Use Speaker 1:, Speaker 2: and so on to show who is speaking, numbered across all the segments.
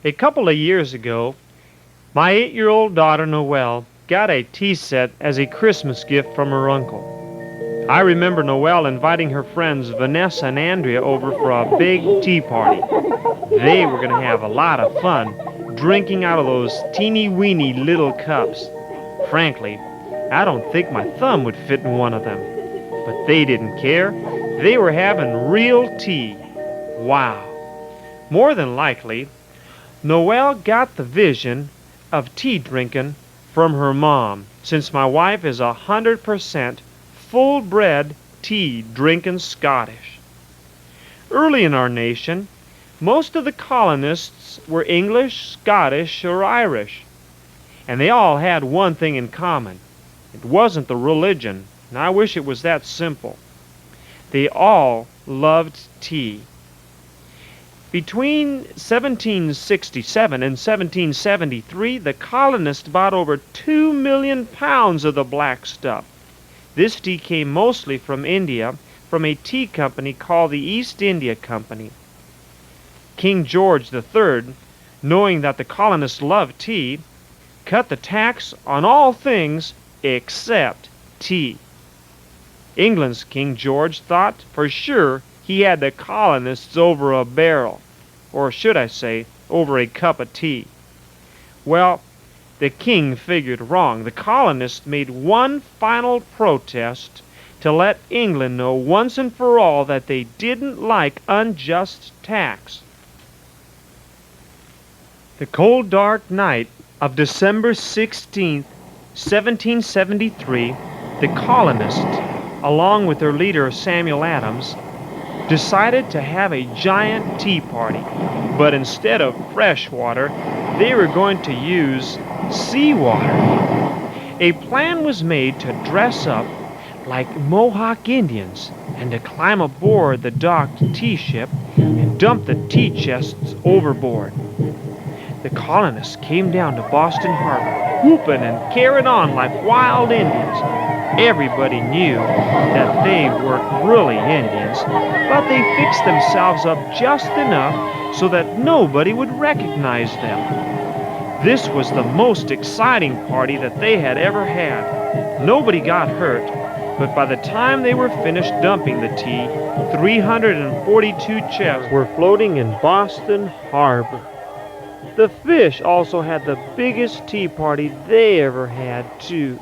Speaker 1: A couple of years ago, my 8-year-old daughter Noelle got a tea set as a Christmas gift from her uncle. I remember Noelle inviting her friends Vanessa and Andrea over for a big tea party. They were going to have a lot of fun drinking out of those teeny-weeny little cups. Frankly, I don't think my thumb would fit in one of them. But they didn't care. They were having real tea. Wow. More than likely, Noelle got the vision of tea drinking from her mom, since my wife is 100% full-bred tea drinking Scottish. Early in our nation, most of the colonists were English, Scottish, or Irish, and they all had one thing in common. It wasn't the religion, and I wish it was that simple. They all loved tea. Between 1767 and 1773, the colonists bought over 2 million pounds of the black stuff. This tea came mostly from India, from a tea company called the East India Company. King George III, knowing that the colonists loved tea, cut the tax on all things except tea. England's King George thought for sure he had the colonists over a barrel, or should I say, over a cup of tea. Well, the king figured wrong. The colonists made one final protest to let England know once and for all that they didn't like unjust tax. The cold, dark night of December 16th, 1773, the colonists, along with their leader Samuel Adams, decided to have a giant tea party, but instead of fresh water, they were going to use seawater. A plan was made to dress up like Mohawk Indians and to climb aboard the docked tea ship and dump the tea chests overboard. The colonists came down to Boston Harbor, whooping and carrying on like wild Indians. Everybody knew that they weren't really Indians, but they fixed themselves up just enough so that nobody would recognize them. This was the most exciting party that they had ever had. Nobody got hurt, but by the time they were finished dumping the tea, 342 chests were floating in Boston Harbor. The fish also had the biggest tea party they ever had, too.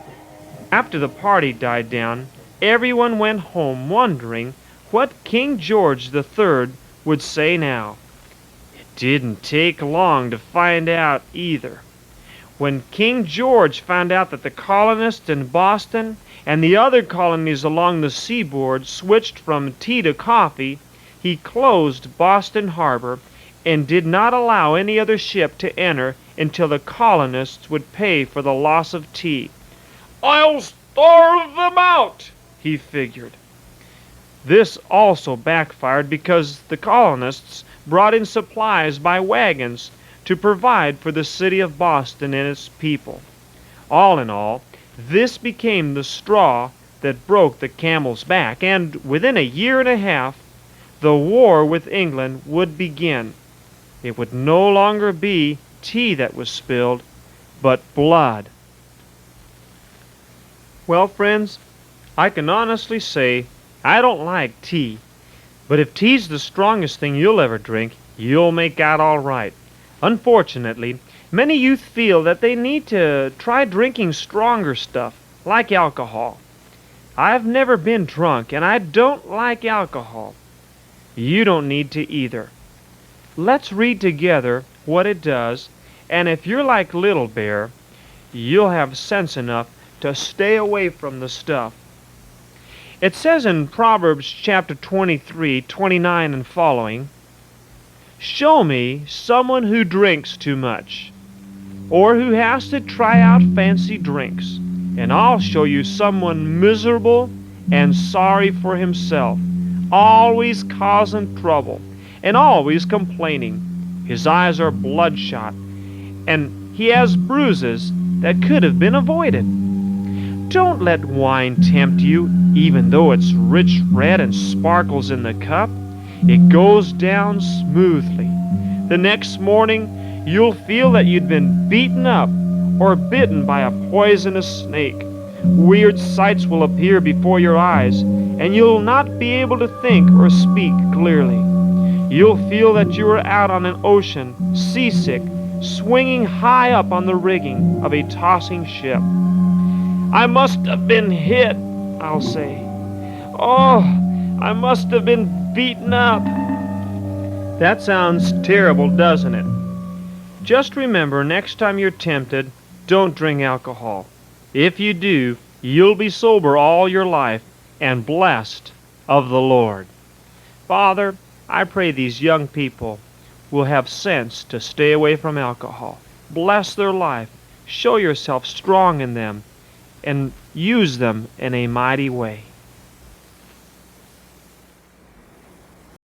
Speaker 1: After the party died down, everyone went home wondering what King George III would say now. It didn't take long to find out either. When King George found out that the colonists in Boston and the other colonies along the seaboard switched from tea to coffee, he closed Boston Harbor and did not allow any other ship to enter until the colonists would pay for the loss of tea. "I'll starve them out," he figured. This also backfired because the colonists brought in supplies by wagons to provide for the city of Boston and its people. All in all, this became the straw that broke the camel's back, and within a year and a half, the war with England would begin. It would no longer be tea that was spilled, but blood. Well, friends, I can honestly say I don't like tea, but if tea's the strongest thing you'll ever drink, you'll make out all right. Unfortunately, many youth feel that they need to try drinking stronger stuff, like alcohol. I've never been drunk, and I don't like alcohol. You don't need to either. Let's read together what it does, and if you're like Little Bear, you'll have sense enough to stay away from the stuff. It says in Proverbs chapter 23, 29 and following, "Show me someone who drinks too much, or who has to try out fancy drinks, and I'll show you someone miserable and sorry for himself, always causing trouble, and always complaining. His eyes are bloodshot, and he has bruises that could have been avoided." Don't let wine tempt you, even though it's rich red and sparkles in the cup. It goes down smoothly. The next morning, You'll feel that you'd been beaten up or bitten by a poisonous snake. Weird sights will appear before your eyes, and you'll not be able to think or speak clearly. You'll feel that you are out on an ocean, seasick, swinging high up on the rigging of a tossing ship. I must have been hit, I'll say. Oh, I must have been beaten up. That sounds terrible, doesn't it? Just remember, next time you're tempted, don't drink alcohol. If you do, you'll be sober all your life and blessed of the Lord. Father, I pray these young people will have sense to stay away from alcohol. Bless their life. Show yourself strong in them and use them in a mighty way.